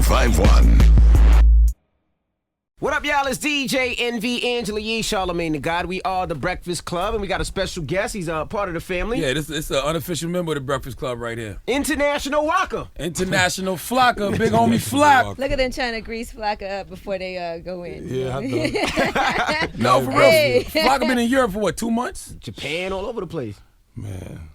1051. What up, y'all? It's DJ NV, Angela Yee, Charlamagne the God. We are the Breakfast Club, and we got a special guest. He's a part of the family. Yeah, it's an unofficial member of the Breakfast Club right here. International Waka. International Flocka, big homie Flock. Look at them trying to grease Flocka up before they go in. Yeah, I know. No, for real. Hey. Flocka been in Europe for what, 2 months? Japan, all over the place. Man,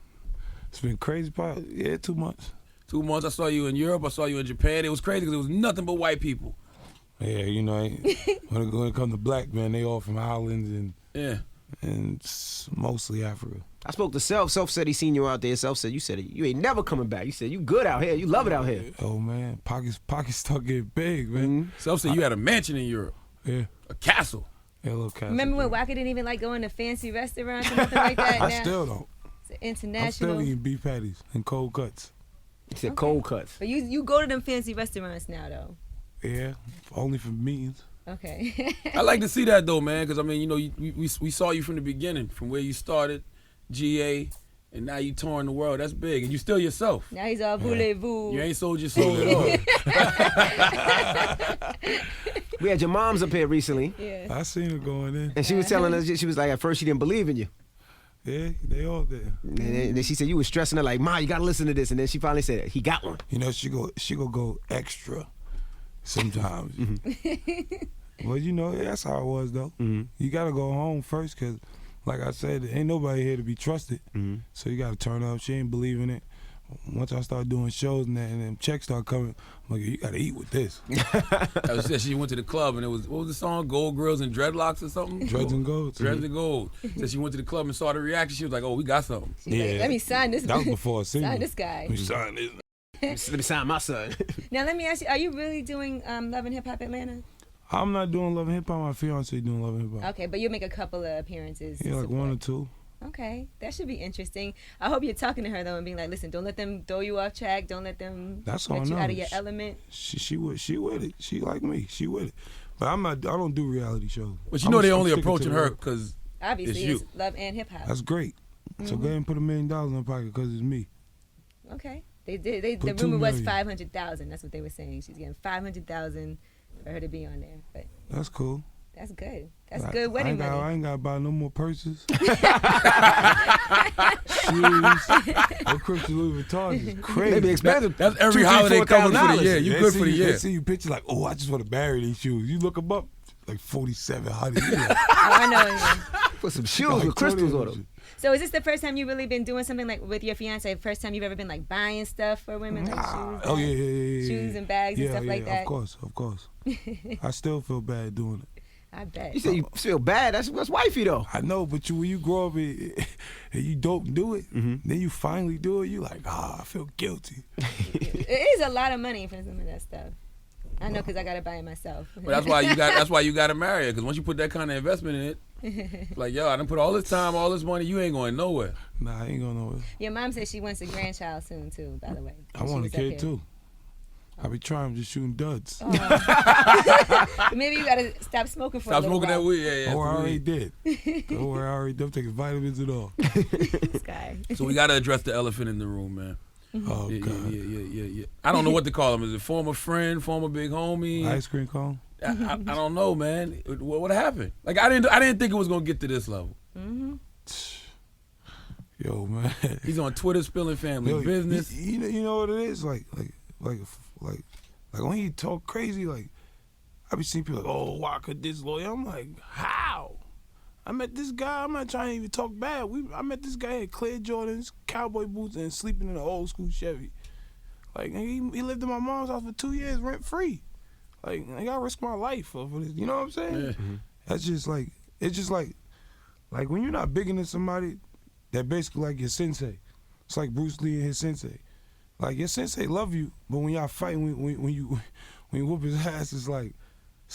it's been crazy. Probably, 2 months. 2 months. I saw you in Europe. I saw you in Japan. It was crazy because it was nothing but white people. Yeah, you know, when it comes to black men, they all from Holland and mostly Africa. I spoke to Self. Self said he seen you out there. Self said you ain't never coming back. You said you good out here. You love it out here. Oh man, pockets start getting big, man. Mm-hmm. Self said you had a mansion in Europe. Yeah, a castle. Yeah, a little castle. Remember when Waka didn't even like going to fancy restaurants or nothing like that? I still don't. It's international. I'm still eating beef patties and cold cuts. He said cold cuts. But you go to them fancy restaurants now, though. Yeah, only for meetings. Okay. I like to see that though, man, because I mean, you know, we saw you from the beginning, from where you started, GA, and now you touring the world. That's big, and you still yourself. Now he's all voulez-vous. You ain't sold your soul at all. We had your moms up here recently. Yeah. I seen her going in. And she was telling us, she was like, at first she didn't believe in you. Yeah, they all there. And then she said you was stressing her like, Ma, you gotta listen to this. And then she finally said, he got one. You know, she go extra sometimes. Well, you know, that's how it was though. Mm-hmm. You gotta go home first, cause like I said, ain't nobody here to be trusted. Mm-hmm. So you gotta turn up. She ain't believing it. Once I start doing shows and them checks start coming, I'm like, you gotta eat with this. She went to the club and it was, what was the song? Gold Girls and Dreadlocks or something? Dreads and Gold. Dreads and Gold. Said she went to the club and saw the reaction. She was like, oh, we got something. She's like, let me sign this. That was before I seen Sign it. this guy. Let me sign this. Let me sign my son. Now let me ask you: are you really doing Love and Hip Hop Atlanta? I'm not doing Love and Hip Hop. My fiance doing Love and Hip Hop. Okay, but you'll make a couple of appearances. Yeah, like 1 or 2. Okay, that should be interesting. I hope you're talking to her though and being like, listen, don't let them throw you off track. Don't let them let you out of your element. She with it. She like me. She with it. But I'm not. I don't do reality shows. But you know they only approaching her because obviously it's you. It's Love and Hip Hop. That's great. So go ahead and put $1 million in my pocket because it's me. Okay. They did. The Put rumor $2 was million. 500,000. That's what they were saying. She's getting 500,000 for her to be on there. But That's cool. that's good. That's good wedding money. I ain't got to buy no more purses. Shoes. That Christian Louis Vuitton is crazy. They be expensive. That's every holiday cover for the year. You They good see for the year. They see you pictures like, oh, I just want to marry these shoes. You look them up, like 4,700. Oh, I know. Put some shoes with crystals on them. So is this the first time you've really been doing something like with your fiance? First time you've ever been like buying stuff for women, like shoes? Oh yeah. Shoes and bags and stuff like that. Of course. I still feel bad doing it. I bet. You said you feel bad. That's wifey though. I know, but when you grow up and you don't do it, then you finally do it, you like, I feel guilty. It is a lot of money for some of that stuff. I know because I got to buy it myself. But that's why you got to marry her, because once you put that kind of investment in it, like, yo, I done put all this time, all this money, you ain't going nowhere. Nah, I ain't going nowhere. Your mom said she wants a grandchild soon too, by the way. I want a kid too. I be trying just shooting duds. Maybe you gotta stop smoking for a Stop little smoking while. that weed. Yeah. Oh, I already did. Don't worry, I already did. I'm taking vitamins and all. This guy. So we got to address the elephant in the room, man. Oh, God. Yeah. I don't know what to call him. Is it former friend, former big homie? Ice cream cone? I don't know, man. What happened? Like, I didn't think it was going to get to this level. Yo, man. He's on Twitter spilling family business. You know what it is? Like when he talk crazy, like, I be seeing people like, oh, Waka disloyal. I'm like, how? I met this guy. I'm not trying to even talk bad. I met this guy at Clear Jordans, cowboy boots, and sleeping in an old school Chevy. Like, he lived in my mom's house for 2 years rent free. Like, I gotta risk my life for this. You know what I'm saying? Yeah. That's just like, it's just like when you're not bigger than somebody, that basically like your sensei. It's like Bruce Lee and his sensei. Like, your sensei love you, but when y'all fighting, when you whoop his ass, it's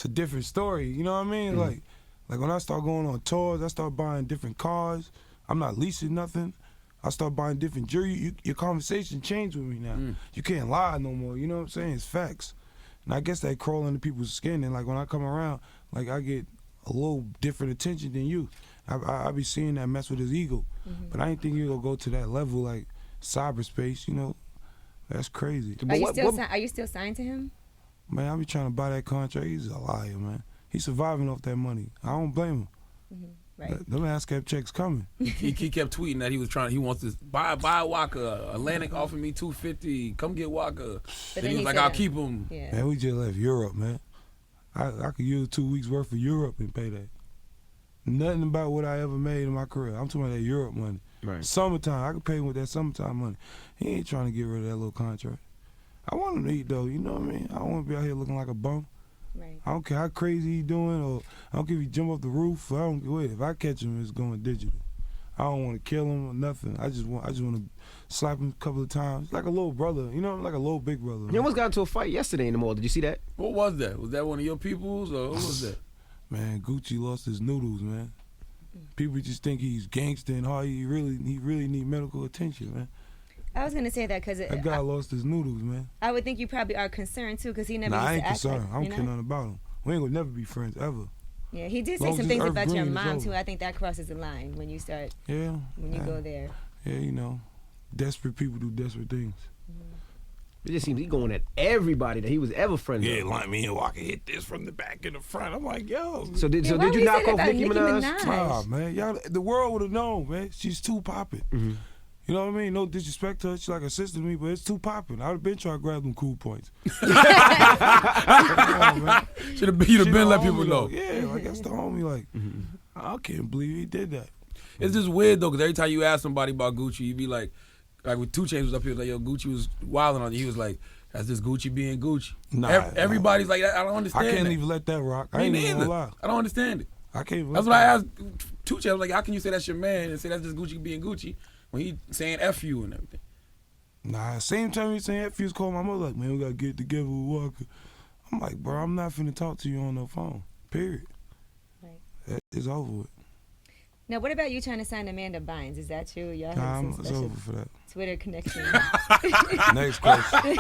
a different story. You know what I mean? Like when I start going on tours, I start buying different cars. I'm not leasing nothing. I start buying different jewelry. Your conversation changed with me now. You can't lie no more. You know what I'm saying? It's facts. And I guess that crawl into people's skin. And like when I come around, like I get a little different attention than you. I be seeing that mess with his ego. But I didn't think you gonna go to that level, like cyberspace. You know, that's crazy. Are you still signed to him? Man, I be trying to buy that contract. He's a liar, man. He's surviving off that money. I don't blame him. Right. Them ASCAP checks coming. He kept tweeting that he wants to buy Waka. Atlantic offered me $250. Come get Waka. But Then he was like, I'll keep him. Yeah. Man, we just left Europe, man. I could use 2 weeks worth of Europe and pay that. Nothing about what I ever made in my career. I'm talking about that Europe money. Right. Summertime, I could pay him with that summertime money. He ain't trying to get rid of that little contract. I want him to eat though, you know what I mean? I don't want to be out here looking like a bum. Right. I don't care how crazy he doing, or I don't care if he jump off the roof. I don't wait. If I catch him, it's going digital. I don't want to kill him or nothing. I just want to slap him a couple of times, like a little brother, you know, like a little big brother. You almost got into a fight yesterday in the mall. Did you see that? What was that? Was that one of your peoples or who was that? Man, Gucci lost his noodles, man. People just think he's gangster and hard. He really need medical attention, man. I was gonna say that because That guy lost his noodles, man. I would think you probably are concerned too because he never. Nah, used I ain't to act concerned. like, I don't you know? care nothing about him. We ain't gonna never be friends ever. Yeah, he did say Long some as things Earth about your Green is mom over. too. I think that crosses the line when you start Yeah. when you go there. Yeah, you know, desperate people do desperate things. It just seems he going at everybody that he was ever friends with. like me and Waka hit this from the back and the front. I'm like, yo. So did Yeah, so why did would you he knock say off that Nicki about Minaj? Nicki Minaj? Nah, man, y'all, the world would have known, man. She's too popping. You know what I mean? No disrespect to her. She's like a sister to me, but it's too popping. I'd have been trying to grab them cool points. Come on, man. You'd have She been the let homie, people know. though. Yeah, like that's the homie. Like, I can't believe he did that. It's just weird though, because every time you ask somebody about Gucci, you be like with 2 Chainz was up here, like, yo, Gucci was wilding on you. He was like, that's just Gucci being Gucci. Nah, everybody's like, I don't understand. I can't that. even let that rock. I Me ain't even neither. gonna lie. I don't understand it. I can't even That's let what I that. asked 2 Chainz. I was like, how can you say that's your man and say that's just Gucci being Gucci when he saying F you and everything? Nah, same time he saying F, he was calling my mother like, man, we gotta get together with Walker. I'm like, bro, I'm not finna talk to you on the phone. Period. Right. It's over with. Now, what about you trying to sign Amanda Bynes? Is that true? Y'all Nah, have some it's special over for that. Twitter connection. Next question.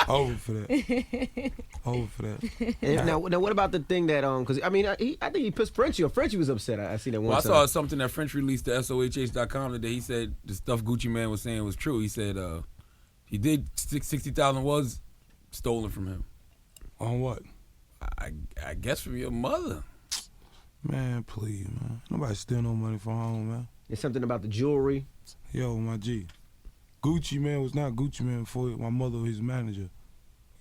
Over for that. Over for that. And now what about the thing that because I mean I think he pissed Frenchie or Frenchie was upset. I seen that one. Well, I time. saw something that French released to SOHH.com today. He said the stuff Gucci Man was saying was true. He said he did 60,000 was stolen from him. On what? I guess from your mother. Man, please, man. Nobody steal no money from home, man. There's something about the jewelry. Yo, my G. Gucci Man was not Gucci Man before my mother was his manager.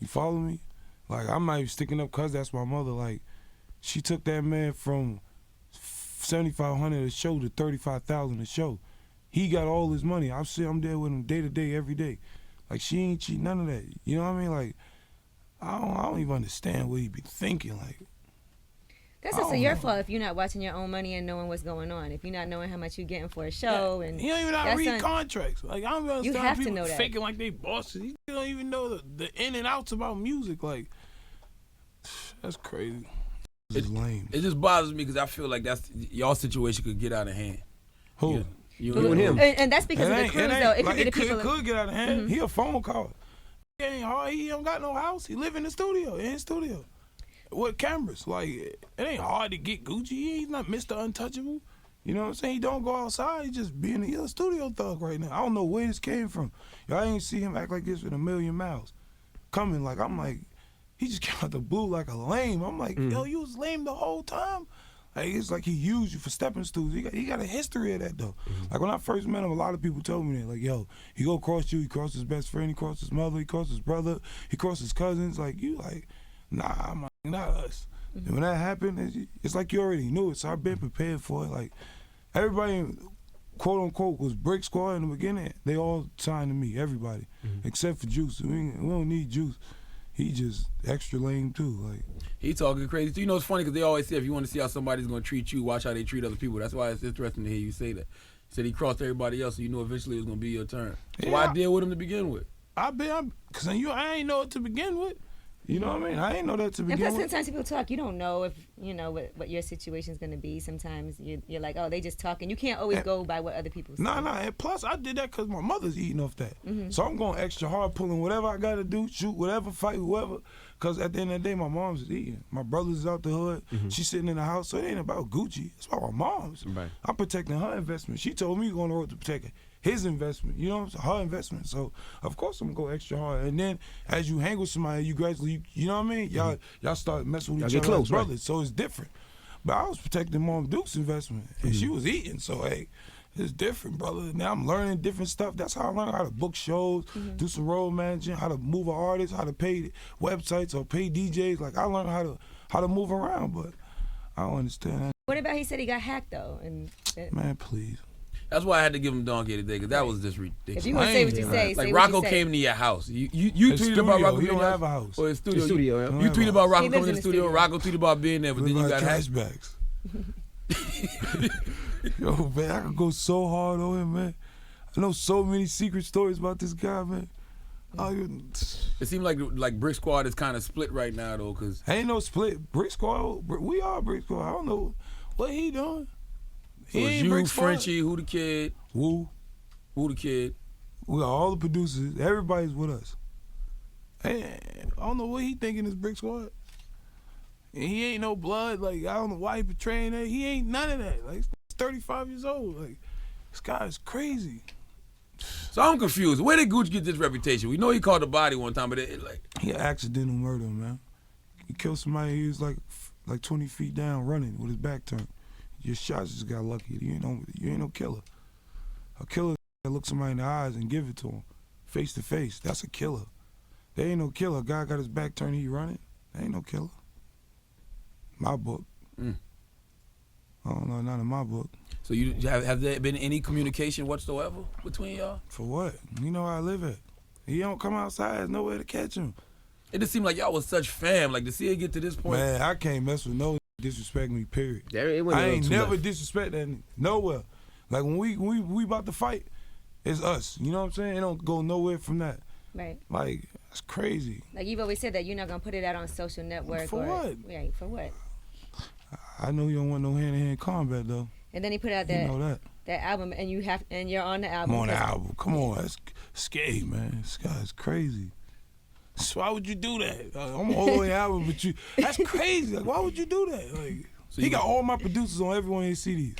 You follow me? Like, I'm not even sticking up because that's my mother. Like, she took that man from $7,500 a show to $35,000 a show. He got all his money. I'm there with him day to day, every day. Like, she ain't cheat, none of that. You know what I mean? Like, I don't even understand what he be thinking. Like, That's also your fault if you're not watching your own money and knowing what's going on. If you're not knowing how much you're getting for a show, and he don't even know how to read contracts. Like, I don't even understand have to people know that. faking like they bosses. He don't even know the in and outs about music. Like, that's crazy. it's lame. It just bothers me because I feel like that's y'all situation could get out of hand. Who? You You and him. and that's because of the cruise, though. It could like, be the people. It could get out of hand. He a phone call. He ain't hard. He don't got no house. He live in the studio. In his studio. With cameras. Like, it ain't hard to get Gucci. He's not Mr. Untouchable. You know what I'm saying? He don't go outside. He just being a studio thug right now. I don't know where this came from. Y'all ain't see him act like this in a million miles. Coming like, I'm like, he just came out the blue like a lame. I'm like, yo, you was lame the whole time. Like, it's like he used you for stepping stools. He got a history of that, though. Like, when I first met him, a lot of people told me that. Like, yo, he go cross you, he cross his best friend, he cross his mother, he cross his brother, he cross his cousins. Like, you like, nah, I'm like, not us. And when that happened, it's like you already knew it, so I've been prepared for it. Like, everybody, quote unquote, was Brick Squad in the beginning. They all signed to me, everybody, except for Juice. We don't need Juice. He just extra lame too. Like, He talking crazy too. You know, it's funny because they always say if you want to see how somebody's going to treat you, watch how they treat other people. That's why it's interesting to hear you say that. He said he crossed everybody else, so you know eventually it was going to be your turn. So Yeah. why deal with him to begin with? Cause I ain't know it to begin with. you know what I mean? I ain't know that to And begin plus, with. sometimes people talk. You don't know if you know what your situation's going to be. Sometimes you're like, oh, they just talking. You can't always go by what other people say. Nah. And plus, I did that because my mother's eating off that. So I'm going extra hard, pulling whatever I got to do, shoot whatever, fight whoever. Because at the end of the day, my mom's is eating. My brother's is out the hood. She's sitting in the house. So it ain't about Gucci. It's about my mom's. Right. I'm protecting her investment. She told me going to work to protect his investment. You know, her investment. So of course I'm gonna go extra hard. And then as you hang with somebody, you gradually, you know what I mean? Y'all start messing with Y'all each get other close, as right? brothers. So it's different. But I was protecting Mom Duke's investment, and she was eating. So hey, it's different, brother. Now I'm learning different stuff. That's how I learned how to book shows, do some road managing, how to move an artist, how to pay websites or pay DJs. Like I learned how to move around, but I don't understand that. What about he said he got hacked though? And Man, please. That's why I had to give him Donkey today, because that was just if ridiculous. you want to say what you say, Like say Rocco what you say. came to your house. You His tweeted studio, about Rocco he being don't in have a house. Or his studio. His studio, yeah. You tweeted about Rocco He coming lives to in the the studio. studio. Rocco tweeted about being there, but then you got trash hacked. bags. Yo, man, I could go so hard on him, man. I know so many secret stories about this guy, man. It seems like Brick Squad is kind of split right now, though, because Ain't no split. Brick Squad, we are Brick Squad. I don't know what he doing. so He it's ain't you, Brick Squad. Frenchie, Who the Kid, Woo. Who the Kid. We got all the producers. Everybody's with us. Hey, I don't know what he thinking is Brick Squad. And he ain't no blood. Like, I don't know why he portraying that. He ain't none of that. Like, he's 35 years old. Like, this guy is crazy. So I'm confused. Where did Gooch get this reputation? We know he called the body one time, but He an accidental murder, man. He killed somebody. He was like 20 feet down running with his back turned. Your shots just got lucky. You ain't no killer. A killer that look somebody in the eyes and give it to him, face to face. That's a killer. There ain't no killer. A guy got his back turned. He running. There ain't no killer. My book. I don't know. Not in my book. So you have there been any communication whatsoever between y'all? For what? You know how I live at. He don't come outside. There's nowhere to catch him. It just seemed like y'all was such fam. Like to see it get to this point. Man, I can't mess with no disrespect me. Period. It wasn't I no ain't too never much. disrespect that nigga. Nowhere. Like when we about to fight, it's us. You know what I'm saying? It don't go nowhere from that. Right. Like that's crazy. Like you've always said that you're not gonna put it out on social network. For what? Right. For what? I know you don't want no hand-to-hand combat though. And then he put out You know that. that album, and you're on the album. I'm on the 'cause- album. Come on, that's scary, man. This guy's crazy. So why would you do that? I'm all the way album, but you. That's crazy. Like, why would you do that? Like, So he you got all my producers on every one of his CDs.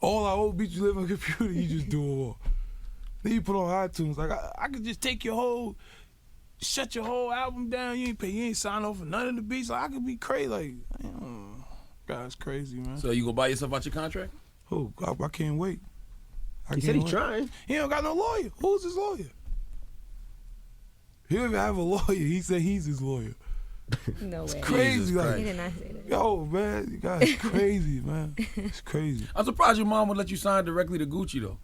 All our old beats you live on the computer, you just do it all. Then you put on iTunes. Like I could just take shut your whole album down. You ain't sign off for none of the beats. Like, I could be crazy. Like, guy's crazy, man. So you gonna buy yourself out your contract? oh, I can't wait. He said he's trying. He don't got no lawyer. Who's his lawyer? He don't even have a lawyer. He said he's his lawyer. No way. Crazy, Jesus like Christ. He did not say that. yo, man, you guys crazy, man. It's crazy. I'm surprised your mom would let you sign directly to Gucci though.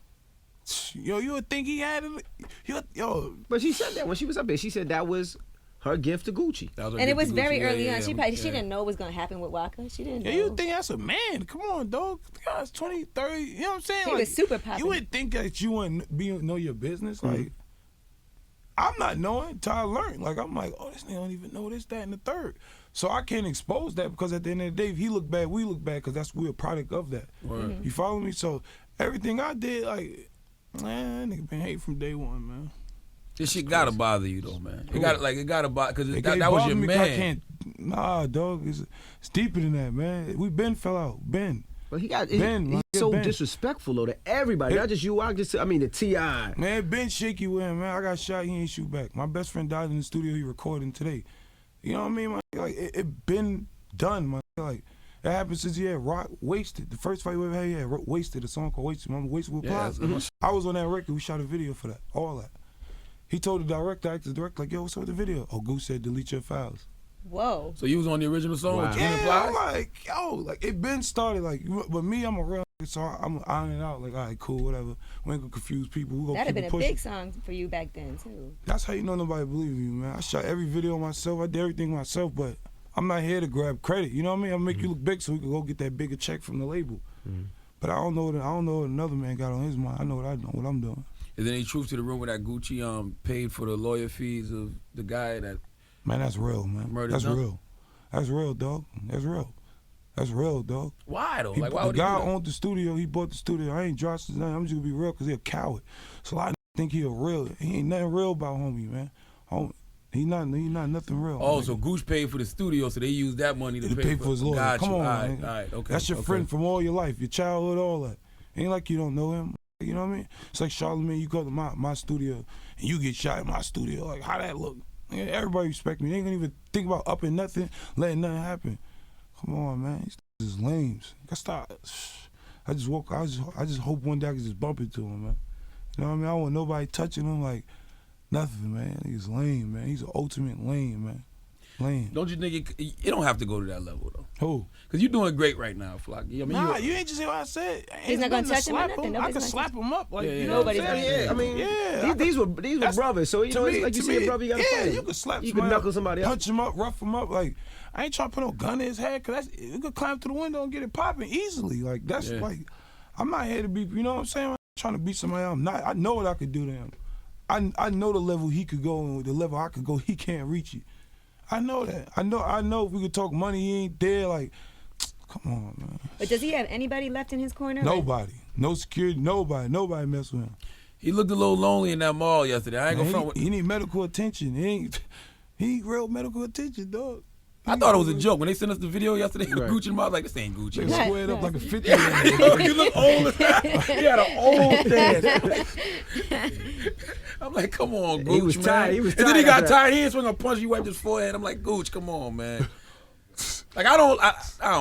Yo, you would think he had it. Yo, But she said that when she was up there. She said that was her gift to Gucci. That was her And it gift was to very Gucci. early Yeah, on. yeah, She yeah. didn't know what was gonna happen with Waka. She didn't know. you would think that's a man. Come on, dog. The guy's 20, 30. You know what I'm saying? He Like, was super popular. You would think that you wouldn't know your business. Like, I'm not knowing until I learn. Like, I'm like, oh, this nigga don't even know this, that, and the third. So I can't expose that because at the end of the day, if he look bad, we look bad because we're a product of that. Word. You follow me? So everything I did, like, man, that nigga been hate from day one, man. This shit gotta bother you though, man. It gotta bother because It that can't was bother your me 'cause man. I can't. Nah, dog. It's deeper than that, man. We been fell out. Ben. But he got Ben, he's my so Ben. disrespectful though to everybody. Not just you. I mean the T.I. Man, Ben shaky with him, man. I got shot, he ain't shoot back. My best friend died in the studio, he recording today. You know what I mean, man? Like, it been done, man. Like, it happened since he had Rock Wasted. The first fight we ever had, he had Wasted, a song called Wasted. Remember Wasted with Yeah, Plies? that's- I was on that record, we shot a video for that, all that. He told the director, asked the director, like, yo, what's up with the video? Oh, Goose said, delete your files. Whoa. So you was on the original song Wow. with Twin Yeah, Plies? I'm like, yo, like, it been started, like, but me, I'm a real nigga, so I'm ironing it out, like, all right, cool, whatever. We ain't gonna confuse people, we gonna That'd have keep been it a pushing. big song for you back then too. That's how you know nobody believe me, man. I shot every video myself. I did everything myself, but I'm not here to grab credit. You know what I mean? I'll make you look big so we can go get that bigger check from the label. But I don't know what another man got on his mind. I know what I'm doing. Is there any truth to the rumor that Gucci paid for the lawyer fees of the guy that? Man, that's real, man. Murdered That's Dunk? real. That's real, dog. That's real. That's real, dog. Why though? He, Like why the would he do guy that? owned the studio. He bought the studio. I ain't dropped his name. I'm just gonna be real because he a coward. So I think he a real. He ain't nothing real about homie, man. He not nothing real. Oh, nigga. so Gucci paid for the studio, so they used that money to To pay for his lawyer. Got Come you. on, all right, man. all right, okay. That's your okay. friend from all your life, your childhood, all that. Ain't like you don't know him. You know what I mean? It's like Charlamagne, you go to my studio and you get shot in my studio. Like, how that look? Nigga, everybody respect me. They ain't gonna even think about upping nothing, letting nothing happen. Come on, man. These is lames. I stop. I just hope one day I can just bump into him, man. You know what I mean? I don't want nobody touching him like nothing, man. He's lame, man. He's an ultimate lame, man. Lame. Don't you think it don't have to go to that level though? Who? Because you're doing great right now, Flocka. I mean, Nah, you ain't just hear what I said. He's not gonna touch him or nothing. I Nobody's can gonna slap him up. Like, Yeah, you know what I'm nobody's saying? I mean, Yeah. these were brothers. So you know, it's like you see a brother, you gotta fight him. You could slap You somebody could knuckle up, somebody up. punch him up, rough him up. Like, I ain't trying to put no gun in his head, because you could climb through the window and get it popping easily. Like, that's like, I'm not here to be, you know what I'm saying? I'm trying to beat somebody. I'm not. I know what I could do to him. I know the level he could go, and the level I could go, he can't reach it. I know that. I know if we could talk money, he ain't there. Like, come on, man. But does he have anybody left in his corner? Nobody. No security. Nobody mess with him. he looked a little lonely in that mall yesterday. I ain't gonna front with. He need medical attention. He ain't real medical attention, dog. I thought it was a joke when they sent us the video yesterday. Right. Gucci mouth, like this ain't Gucci. Nigga squared up like a 50-year-old. You look old as hell. He had an old dad. I'm like, come on, Gooch, He was man. tired. He was And then he tired got after that. tired. He ain't swing a punch. He wiped his forehead. I'm like, Gooch, come on, man. Like, I don't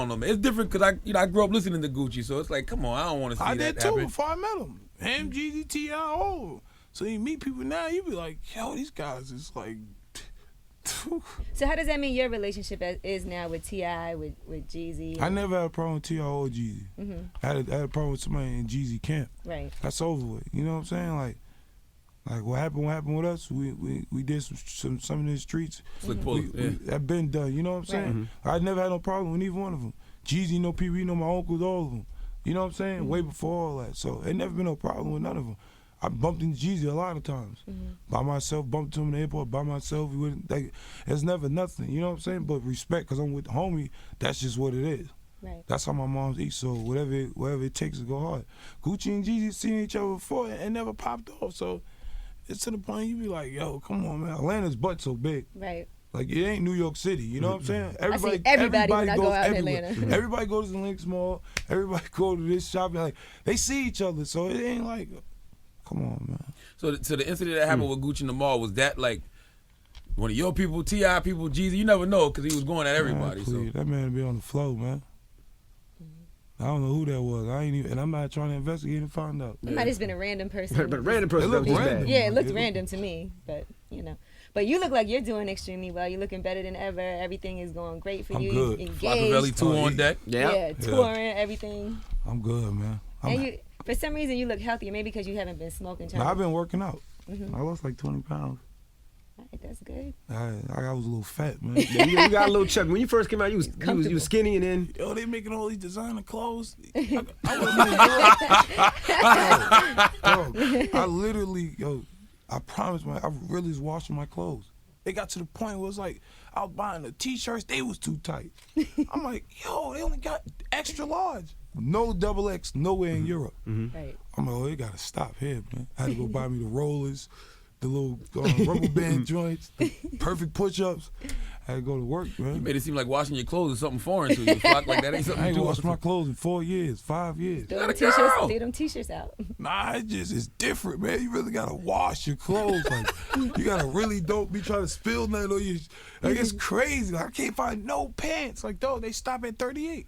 know, man. It's different because I grew up listening to Gucci, so it's like, come on, I don't want to see I that did too happen. before I met him. Him, Jeezy, T.I., all. So you meet people now, you be like, yo, these guys is like. So how does that mean your relationship is now with T.I., with Jeezy? I never had a problem with T.I. or Jeezy. I had a problem with somebody in Jeezy camp. Right. That's over with. You know what I'm saying? Like what happened with us? We did some in the streets. Slick pull, That been done. You know what I'm saying? I never had no problem with either one of them. Jeezy know people, he know my uncles, all of them. You know what I'm saying? Way before all that. So it never been no problem with none of them. I bumped into Jeezy a lot of times. By myself, bumped into him in the airport by myself. It's never nothing, you know what I'm saying? But respect, because I'm with the homie, that's just what it is. Right. That's how my mom's eat, so whatever it takes to go hard. Gucci and Jeezy seen each other before and never popped off, so it's to the point you be like, yo, come on, man. Atlanta's butt so big. Right. Like, it ain't New York City, you know what I'm saying? Everybody when I go out in everywhere. Atlanta. Everybody goes to the Lynx Mall. Everybody go to this shopping. Like, they see each other, so it ain't like, come on, man. So the incident that happened with Gucci in the mall, was that like one of your people, T.I. people, Jeezy? You never know because he was going at everybody. Man, So please, that man be on the flow, man. I don't know who that was. I ain't even, and I'm not trying to investigate and find out. It might have just been a random person. But a random person It looked that was random. bad. Yeah, it looked It random to me, but you know. But you look like you're doing extremely well. You're looking better than ever. Everything is going great for I'm you. good. Flockavelli Engaged. 2 on deck. Yeah, touring, everything. I'm good, man. And you, for some reason, you look healthier. Maybe because you haven't been smoking. Nah, I've been working out. Mm-hmm. I lost like 20 pounds. All right, that's good. I was a little fat, man. Yeah, you got a little chubby. When you first came out, you was skinny, and then Yo, they making all these designer clothes. I literally, I promise, man, I really was washing my clothes. It got to the point where it was like, I was buying the t-shirts, they was too tight. I'm like, yo, they only got extra large. No double X nowhere in Europe. Right. I'm like, oh, they gotta stop here, man. I had to go buy me the rollers, the little rubber band joints, the perfect push-ups. I had to go to work, man. You made it seem like washing your clothes is something foreign to you. Flock, like that ain't something I you ain't do. washed my clothes in 4 years, 5 years. Throw got a them t-shirts, girl. throw them t-shirts out. Nah, it's different, man. You really gotta wash your clothes. Like, you gotta really don't be trying to spill nothing on you. Like, it's crazy. Like, I can't find no pants. Like, dog, they stop at 38,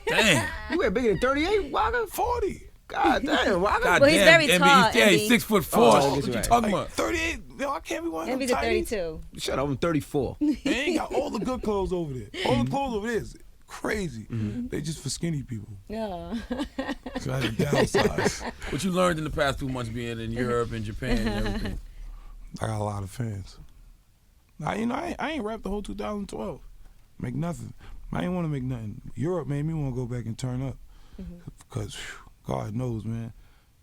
Damn. you wear bigger than 38, Waka. 40. God damn, Waka. God Well, he's damn, very Envy, tall, He's, yeah, he's Envy. 6'4". Oh, What that's you right. talking Like, about? 38, yo, I can't be one of them Envy's at tighties. 32. Shut up, I'm 34. They ain't got all the good clothes over there. All the clothes over there is crazy. They just for skinny people. Yeah. So I had to downsize. What you learned in the past 2 months being in Europe and Japan and everything? I got a lot of fans. I ain't rapped the whole 2012. Make nothing. I ain't want to make nothing. Europe made me want to go back and turn up. Because, God knows, man.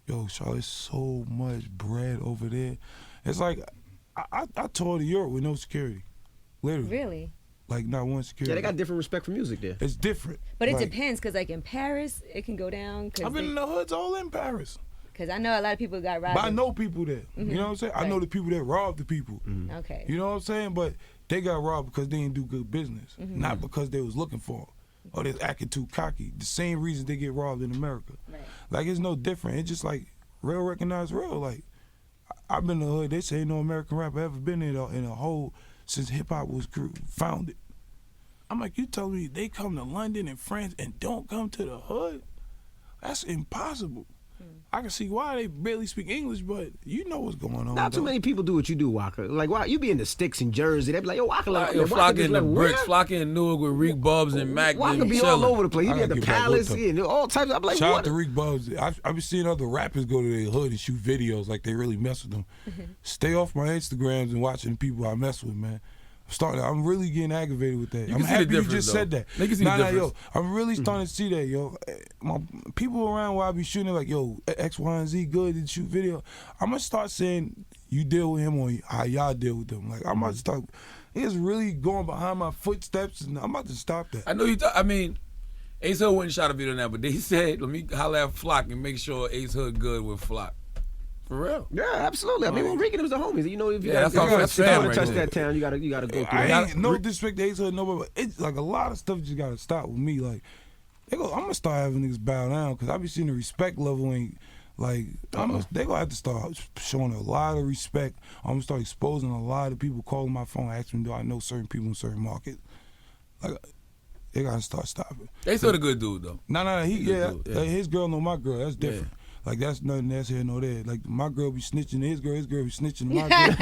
Yo, Charlotte, it's so much bread over there. It's like, I toured to Europe with no security. Literally. Really? Like, not one security. Yeah, they got different respect for music there. It's different. But it Like, depends, because like in Paris, it can go down. I've been in the hoods all in Paris. Because I know a lot of people got robbed. But I know people there. You know what I'm saying? I know Right. the people that robbed the people. Okay. You know what I'm saying? But they got robbed because they didn't do good business, not because they was looking for them or they was acting too cocky. The same reason they get robbed in America. Right. Like, it's no different. It's just like real recognize real. Like, I've been in the hood. They say ain't no American rapper ever been in a whole since hip hop was founded. I'm like, you telling me they come to London and France and don't come to the hood? That's impossible. I can see why they barely speak English, but you know what's going on. Not too many people do what you do, Waka. Like, wow, you be in the sticks in Jersey. They be like, yo, Waka, like, Flocka in the bricks, Flocka in Newark with Rick Bubs and Mac. Waka be all over the place. He be at the Palace, and all types. I'm like, shout what? out to Rick Bubs. I be seeing other rappers go to their hood and shoot videos like they really mess with them. Stay off my Instagrams and watching the people I mess with, man. I'm really getting aggravated with that. I'm happy you just said that. Yo, I'm really starting to see that, yo. My people around where I be shooting, like, yo, X, Y, and Z good to shoot video. I'm gonna start saying you deal with him or how y'all deal with them. Like, I'm about to start. It's really going behind my footsteps, and I'm about to stop that. I know you. I mean, Ace Hood went and shot a video now, but they said, let me holler at Flock and make sure Ace Hood good with Flock. For real? Yeah, absolutely. I mean, when Ricky was the homies, you know, if you that's gotta right touch there. that town, you gotta go through. I ain't no disrespect to Ace Hood, nobody, but it's like a lot of stuff just gotta stop with me. Like, I'm gonna start having niggas bow down because I be seeing the respect level ain't like. They gonna have to start showing a lot of respect. I'm gonna start exposing a lot of people calling my phone, asking me, do I know certain people in certain markets? Like, they gotta start stopping. Ace Hood a good dude though. No, Dude, like, his girl know my girl. That's different. Like, that's nothing that's here nor there. Like, my girl be snitching to his girl be snitching to my girl.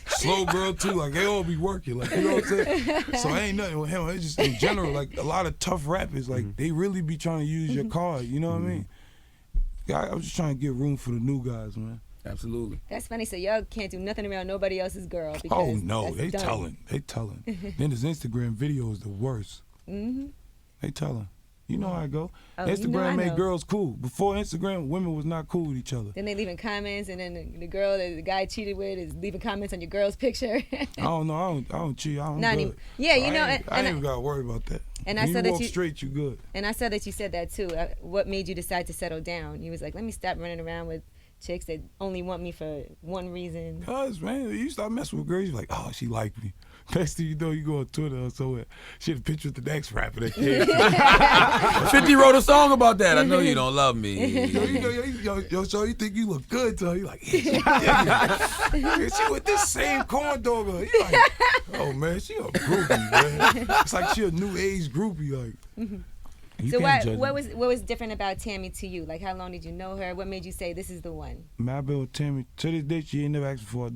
Slow girl, too. Like, they all be working. Like, you know what I'm saying? So, ain't nothing with him. It's just in general, like, a lot of tough rappers, like, they really be trying to use your card. You know what I mean? I'm just trying to give room for the new guys, man. Absolutely. That's funny. So y'all can't do nothing around nobody else's girl. Because Oh, no. They done. telling. Then his Instagram video is the worst. Mm-hmm. They telling. You know how I go. Oh, Instagram you know I made know. girls cool. Before Instagram, women was not cool with each other. Then they leaving comments, and then the girl that the guy cheated with is leaving comments on your girl's picture. I don't know. I don't cheat. I don't. Not do even- it. yeah, you know, I ain't and I- even got to worry about that. And I When said you that walk you- straight, you good. And I saw that you said that too. What made you decide to settle down? You was like, let me stop running around with chicks that only want me for one reason. Cause man, you start messing with girls, you're like, oh, she like me. Next thing you know, you go on Twitter or somewhere. She had a picture with the next rapper that came. 50 wrote a song about that. I know you don't love me. Yo, so you think you look good to her? You like, yeah, she with this same corn dog. You like, oh man, she a groupie, man. It's like she a new age groupie, like. You So can't judge what me. was different about Tammy to you? Like, how long did you know her? What made you say this is the one? Man, I've been with Tammy. To this day, she ain't never asked for $1.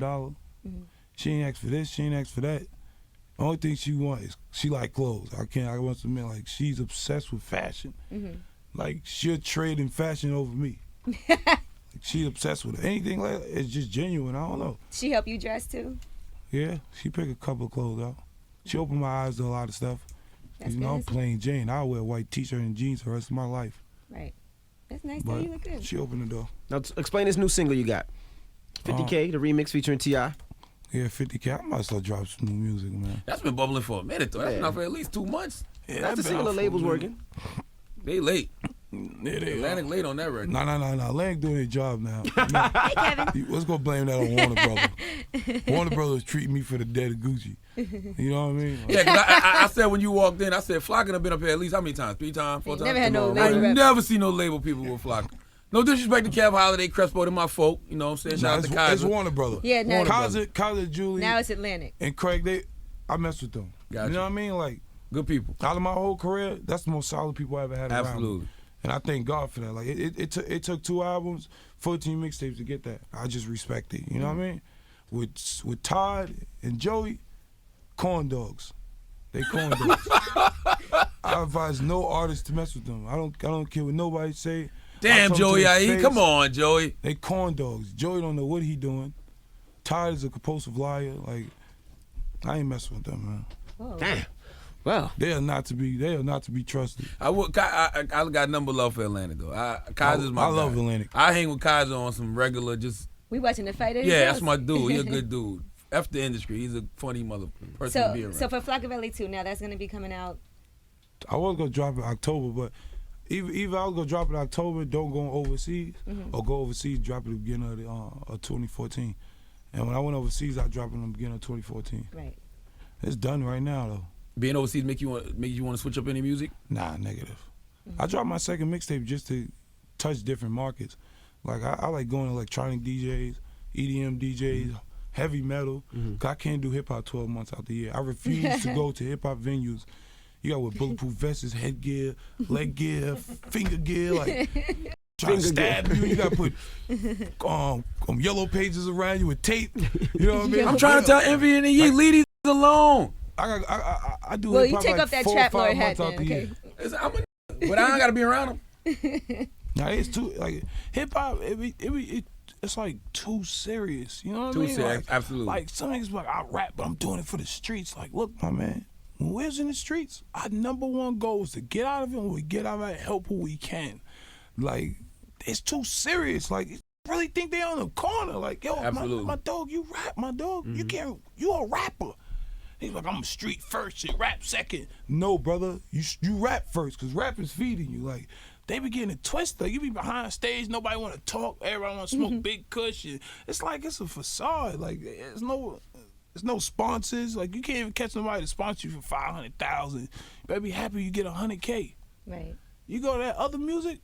Mm-hmm. She ain't asked for this. She ain't asked for that. The only thing she want is she like clothes. I want to admit, like, she's obsessed with fashion. Mm-hmm. Like, she'll trade in fashion over me. Like, she's obsessed with it. Anything like that, it's just genuine. I don't know. She help you dress too? Yeah, she pick a couple of clothes out. She opened my eyes to a lot of stuff. That's You know, I'm good. plain Jane. I'll wear a white t-shirt and jeans for the rest of my life. Right. That's nice. Though. But You look good. she opened the door. Now, explain this new single you got. 50K, the remix featuring T.I. Yeah, 50K. I might start drop some new music, man. That's been bubbling for a minute though. That's Yeah. been out for at least 2 months. Yeah, That's the that been single out the for a label's minute. working. They late. Yeah, they Atlantic late on that record. No. Atlantic doing their job now. Hey, Kevin. Let's go blame that on Warner Brothers. Warner Brothers treating me for the dead of Gucci. You know what I mean? Like, Yeah, 'cause I said when you walked in, I said Flocka done been up here at least how many times? 3 times, 4 Ain't times? never had no Come on, I label ain't rep. never seen no label people with Flocka. No disrespect to Kev Holiday, Crespo, to my folk. You know what I'm saying? Shout out to it's Kaiser. Warner Brothers. Yeah, now- Kaiser, Julie, Now it's Atlantic. and Craig, I mess with them. Gotcha. You know what I mean? Like, Good people. out of my whole career, that's the most solid people I ever had around me. Absolutely. And I thank God for that. Like, it took 2 albums, 14 mixtapes to get that. I just respect it. You know what I mean? With Todd and Joey, corn dogs. They corn dogs. I advise no artist to mess with them. I don't care what nobody say. Damn, I Joey told him to his IE. Come face, on, Joey. They corn dogs. Joey don't know what he doing. Todd is a compulsive liar. Like, I ain't messing with them, man. Whoa. Damn. Well, They are not to be trusted. I got number love for Atlanta though. Kaiser's my I love guy. Atlantic. I hang with Kaiser on some regular just. We watching the fight. Yeah, that's my dude. He a good dude. F the industry. He's a funny person to be around. So for Flockavelli too, now that's gonna be coming out. I was gonna drop it in October, but either I was gonna drop it in October, don't go overseas, or go overseas, drop it at the beginning of 2014. And when I went overseas, I dropped it in the beginning of 2014. Right. It's done right now though. Being overseas make you want to switch up any music? Nah, negative. I dropped my second mixtape just to touch different markets. Like I like going to electronic DJs, EDM DJs, heavy metal. 'Cause I can't do hip hop 12 months out the year. I refuse to go to hip hop venues. You got with bulletproof vests, headgear, leg gear, finger gear, like trying to stab you. You got to put yellow pages around you with tape. You know what I mean? I'm trying to tell Envy and Ye, leave these alone. I do Well, hip you hop take like off that 4 or trap 5 lord hat months out then, the okay? year. But I don't got to be around them. Now it's too like hip hop. It's like too serious. You know what I mean? Too serious, Like, absolutely. Like some niggas be like, I rap, but I'm doing it for the streets. Like, look, my man, when we're in the streets, our #1 goal is to get out of it. When we get out of it, help who we can. Like, it's too serious. Like, you really think they on the corner? Like, yo, my dog, you rap, my dog. You a rapper. He's like, I'm street first and rap second. No, brother, you rap first, because rap is feeding you. Like, they be getting it twisted. You be behind stage, nobody want to talk, everybody want to smoke big kush. It's like it's a facade. Like, there's no sponsors. Like, you can't even catch somebody to sponsor you for $500,000. You better be happy you get $100K. Right. You go to that other music,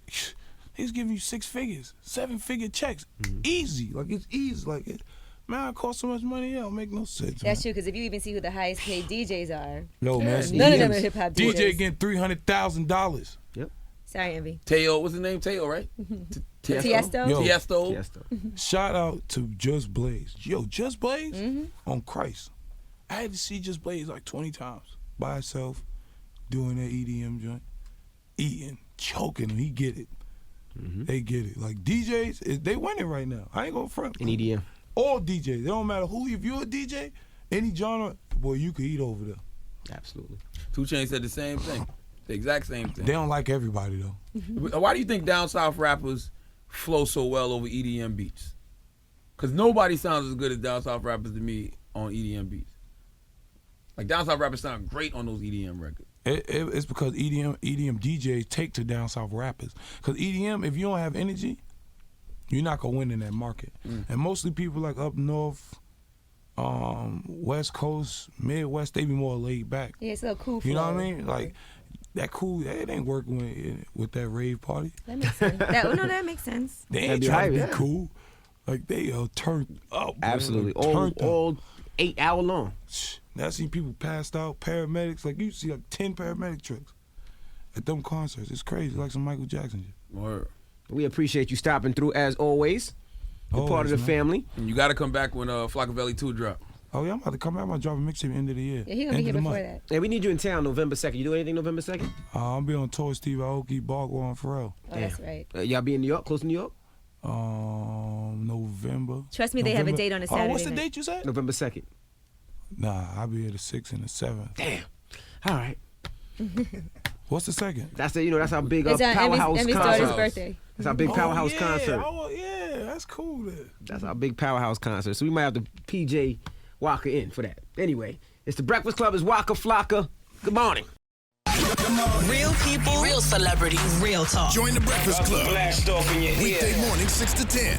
he's giving you 6 figures, 7-figure checks. Easy. Like, it's easy. Like, man, it costs so much money, it don't make no sense. That's true, because if you even see who the highest paid DJs are, Yo, man, none of them are hip hop DJs. DJ getting $300,000. Yep. Sorry, Envy. Teo, what's his name? Teo, right? Tiesto? Yo. Tiesto. Shout out to Just Blaze. Yo, Just Blaze on Christ. I had to see Just Blaze like 20 times by himself doing that EDM joint, eating, choking him. He get it. They get it. Like DJs, they winning right now. I ain't gonna front. In EDM. All DJs. It don't matter who. If you're a DJ, any genre, boy, you can eat over there. Absolutely. 2 Chainz said the same thing. The exact same thing. They don't like everybody though. Why do you think down south rappers flow so well over EDM beats? Because nobody sounds as good as down south rappers to me on EDM beats. Like, down south rappers sound great on those EDM records. It's because EDM DJs take to down south rappers. Because EDM, if you don't have energy, you're not gonna win in that market. And mostly people like up north, West Coast, Midwest, they be more laid back. Yeah, it's a little cool flow. You know what I mean? Like, that cool, it ain't working with that rave party. That makes sense. That makes sense. They ain't trying to be cool. Like, they turned up. Absolutely. Like, all 8 hour long. Now I seen people passed out, paramedics. Like, you see like 10 paramedic trucks at them concerts. It's crazy, like some Michael Jackson shit. Word. We appreciate you stopping through as always. You're part of the family. And you got to come back when Flockavelli 2 drop. Oh yeah, I'm about to come back. I'm gonna drop a mixtape end of the year. Yeah, he gonna be here before that. Hey, we need you in town November 2nd. You do anything November 2nd? I'll be on tour with Steve Aoki, Barkwell, and Pharrell. Oh, that's right. Y'all be in New York, close to New York? November. Trust me, they have a date on a Saturday. What's the night. date you said? November 2nd. Nah, I'll be here the 6th and the 7th. Damn. All right. What's the 2nd? That's that's our big It's on powerhouse Emmy's concert. daughter's birthday. That's our big powerhouse yeah. concert. Oh yeah, that's cool then. That's our big powerhouse concert. So we might have to PJ Waka in for that. Anyway, it's the Breakfast Club. It's Waka Flocka. Good morning. Real people, real celebrities, real talk. Join the Breakfast Club. Blast off in your ear. Weekday morning, 6 to 10.